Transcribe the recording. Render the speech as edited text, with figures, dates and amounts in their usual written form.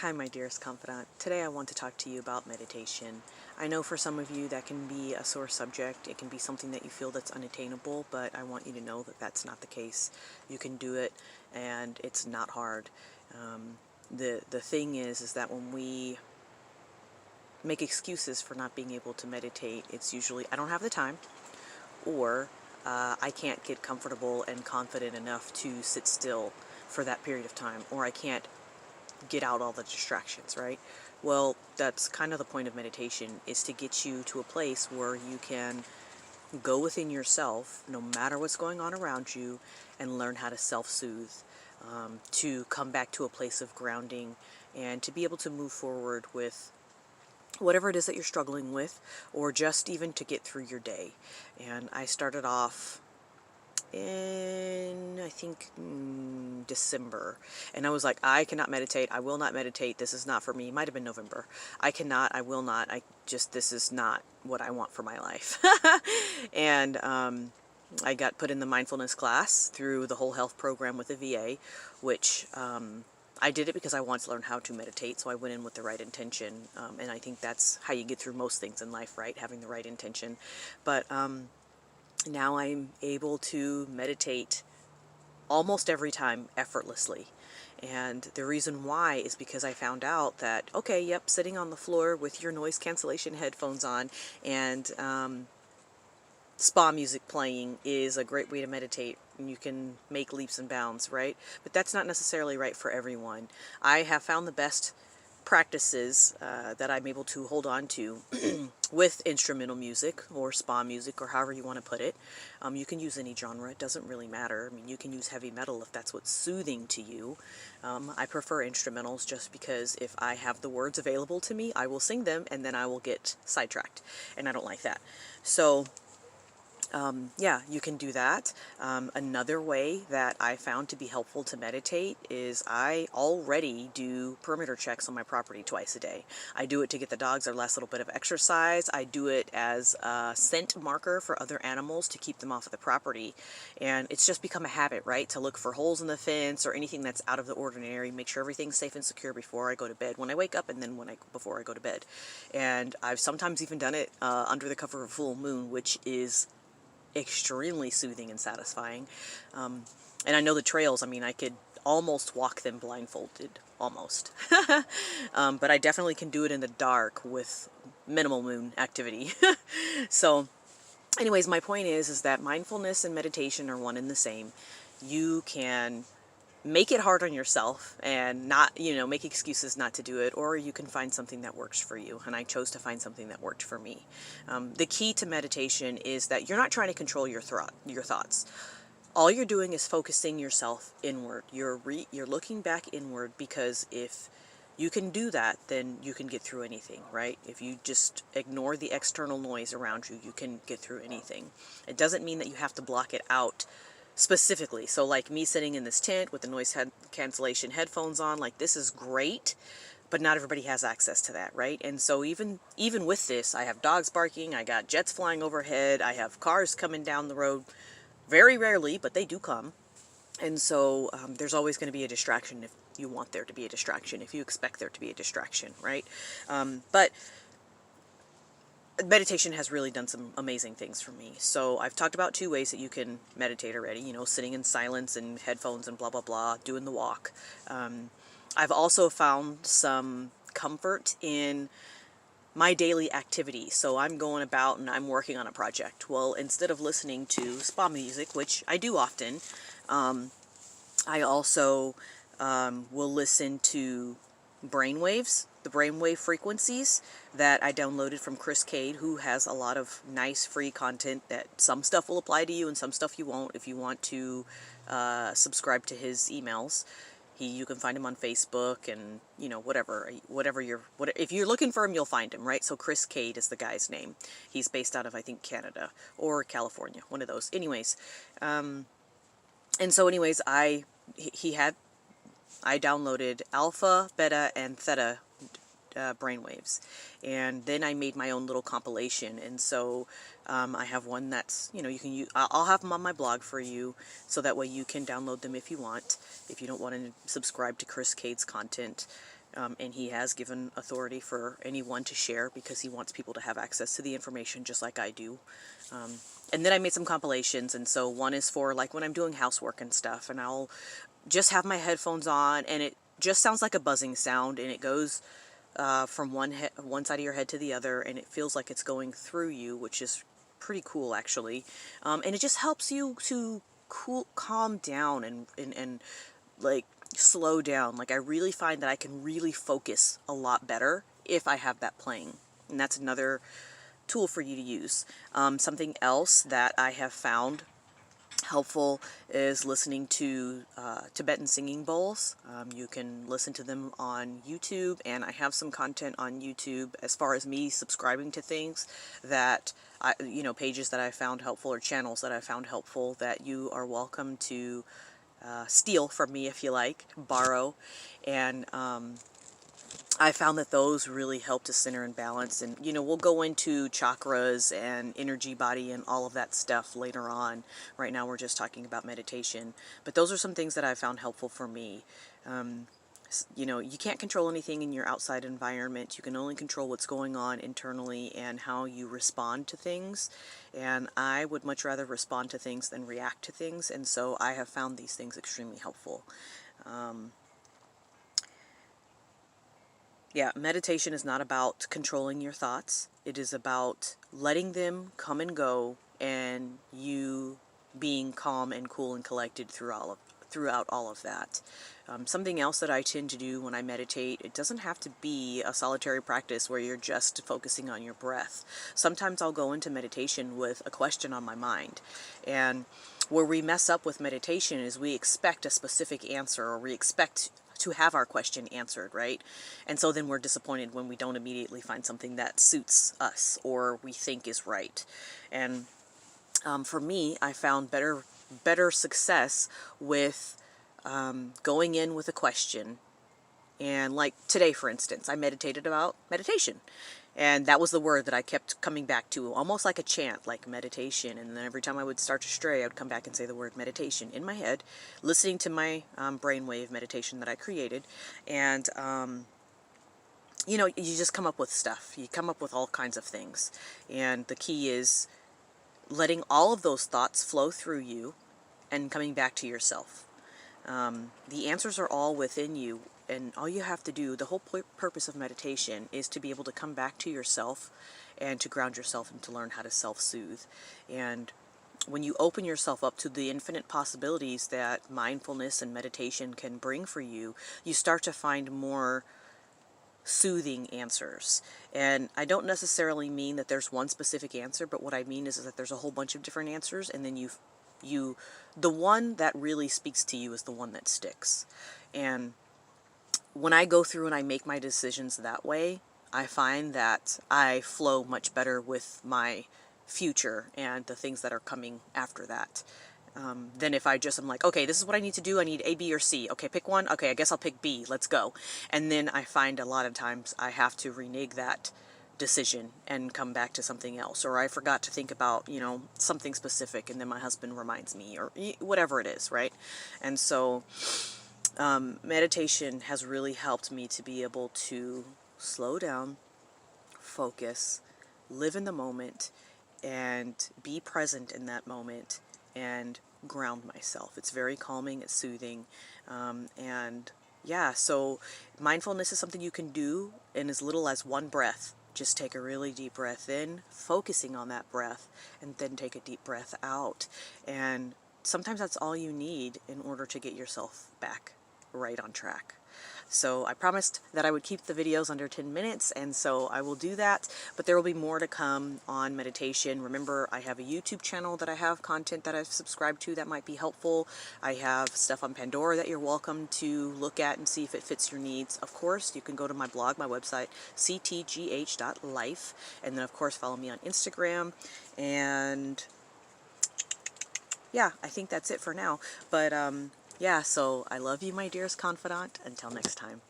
Hi, my dearest confidant. Today I want to talk to you about meditation. I know for some of you that can be a sore subject. It can be something that you feel that's unattainable, but I want you to know that that's not the case. You can do it, and it's not hard. The thing is that when we make excuses for not being able to meditate, it's usually, I don't have the time, or I can't get comfortable and confident enough to sit still for that period of time, or I can't get out all the distractions, right? Well, that's kind of the point of meditation, is to get you to a place where you can go within yourself, no matter what's going on around you, and learn how to self-soothe, to come back to a place of grounding, and to be able to move forward with whatever it is that you're struggling with, or just even to get through your day. And I started off in, I think, December, and I was like, I cannot meditate, I will not meditate, this is not for me. It might have been November. I cannot, I will not, this is not what I want for my life. And I got put in the mindfulness class through the whole health program with the VA, which I did it because I wanted to learn how to meditate, so I went in with the right intention, and I think that's how you get through most things in life, right? Having the right intention. But now I'm able to meditate almost every time effortlessly. And the reason why is because I found out that, okay, yep, sitting on the floor with your noise cancellation headphones on and spa music playing is a great way to meditate. You can make leaps and bounds, right? But that's not necessarily right for everyone. I have found the best practices that I'm able to hold on to with instrumental music or spa music, or however you want to put it. You can use any genre, it doesn't really matter. I mean, you can use heavy metal if that's what's soothing to you. I prefer instrumentals just because if I have the words available to me, I will sing them and then I will get sidetracked, and I don't like that. So yeah, you can do that. Another way that I found to be helpful to meditate is I already do perimeter checks on my property twice a day. I do it to get the dogs their last little bit of exercise. I do it as a scent marker for other animals to keep them off of the property. And it's just become a habit, right? To look for holes in the fence or anything that's out of the ordinary, make sure everything's safe and secure before I go to bed, when I wake up, and then before I go to bed. And I've sometimes even done it under the cover of a full moon, which is extremely soothing and satisfying. And I know the trails, I mean, I could almost walk them blindfolded, almost. But I definitely can do it in the dark with minimal moon activity. So anyways, my point is that mindfulness and meditation are one and the same. You can make it hard on yourself and not, make excuses not to do it, or you can find something that works for you. And I chose to find something that worked for me. The key to meditation is that you're not trying to control your thoughts. All you're doing is focusing yourself inward. You're looking back inward, because if you can do that, then you can get through anything, right? If you just ignore the external noise around you, you can get through anything. It doesn't mean that you have to block it out specifically. So like me sitting in this tent with the noise cancellation headphones on, like, this is great, but not everybody has access to that, right? And so even with this, I have dogs barking, I got jets flying overhead, I have cars coming down the road, very rarely, but they do come. And so there's always going to be a distraction if you want there to be a distraction, if you expect there to be a distraction, right? But meditation has really done some amazing things for me. So I've talked about 2 ways that you can meditate already, sitting in silence and headphones and blah, blah, blah, doing the walk. I've also found some comfort in my daily activity. So I'm going about and I'm working on a project. Well, instead of listening to spa music, which I do often, I also will listen to brainwaves, the brainwave frequencies that I downloaded from Chris Cade, who has a lot of nice free content that some stuff will apply to you and some stuff you won't. If you want to subscribe to his emails, you can find him on Facebook and, whatever if you're looking for him, you'll find him, right? So Chris Cade is the guy's name. He's based out of, I think, Canada or California, one of those. Anyways, and so anyways, I downloaded alpha, beta, and theta brainwaves, and then I made my own little compilation. And so I have one that's, you can use. I'll have them on my blog for you, so that way you can download them if you want, if you don't want to subscribe to Chris Cade's content. And he has given authority for anyone to share because he wants people to have access to the information just like I do. And then I made some compilations, and so one is for like when I'm doing housework and stuff, and I'll just have my headphones on, and it just sounds like a buzzing sound, and it goes from one side of your head to the other, and it feels like it's going through you, which is pretty cool actually. And it just helps you to calm down and like slow down. Like I really find that I can really focus a lot better if I have that playing, and that's another tool for you to use. Something else that I have found helpful is listening to Tibetan singing bowls. You can listen to them on YouTube, and I have some content on YouTube as far as me subscribing to things that pages that I found helpful or channels that I found helpful that you are welcome to steal from me if you like, borrow, and I found that those really help to center and balance. And, we'll go into chakras and energy body and all of that stuff later on. Right now we're just talking about meditation. But those are some things that I found helpful for me. You can't control anything in your outside environment. You can only control what's going on internally and how you respond to things. And I would much rather respond to things than react to things. And so I have found these things extremely helpful. Yeah, meditation is not about controlling your thoughts. It is about letting them come and go, and you being calm and cool and collected throughout all of that. Something else that I tend to do when I meditate, it doesn't have to be a solitary practice where you're just focusing on your breath. Sometimes I'll go into meditation with a question on my mind, and where we mess up with meditation is we expect a specific answer, or we expect to have our question answered, right? And so then we're disappointed when we don't immediately find something that suits us or we think is right. And for me, I found better success with going in with a question. And like today, for instance, I meditated about meditation. And that was the word that I kept coming back to, almost like a chant, like meditation. And then every time I would start to stray, I would come back and say the word meditation in my head, listening to my brainwave meditation that I created. And, you just come up with stuff. You come up with all kinds of things. And the key is letting all of those thoughts flow through you and coming back to yourself. The answers are all within you, and all you have to do, the whole purpose of meditation is to be able to come back to yourself and to ground yourself and to learn how to self-soothe. And when you open yourself up to the infinite possibilities that mindfulness and meditation can bring for you, you start to find more soothing answers. And I don't necessarily mean that there's one specific answer, but what I mean is that there's a whole bunch of different answers, and then the one that really speaks to you is the one that sticks. And when I go through and I make my decisions that way, I find that I flow much better with my future and the things that are coming after that. Than if I'm like, okay, this is what I need to do. I need A, B, or C. Okay, pick one. Okay, I guess I'll pick B. Let's go. And then I find a lot of times I have to renege that decision and come back to something else, or I forgot to think about something specific, and then my husband reminds me, or whatever it is, right? And so meditation has really helped me to be able to slow down, focus, live in the moment, and be present in that moment and ground myself. It's very calming, it's soothing, and yeah, so mindfulness is something you can do in as little as one breath. Just take a really deep breath in, focusing on that breath, and then take a deep breath out. And sometimes that's all you need in order to get yourself back right on track. So I promised that I would keep the videos under 10 minutes, and so I will do that, but there will be more to come on meditation. Remember, I have a YouTube channel that I have content that I've subscribed to that might be helpful. I have stuff on Pandora that you're welcome to look at and see if it fits your needs. Of course, you can go to my blog, my website, ctgh.life, and then of course follow me on Instagram. And yeah, I think that's it for now. But yeah, so I love you, my dearest confidant. Until next time.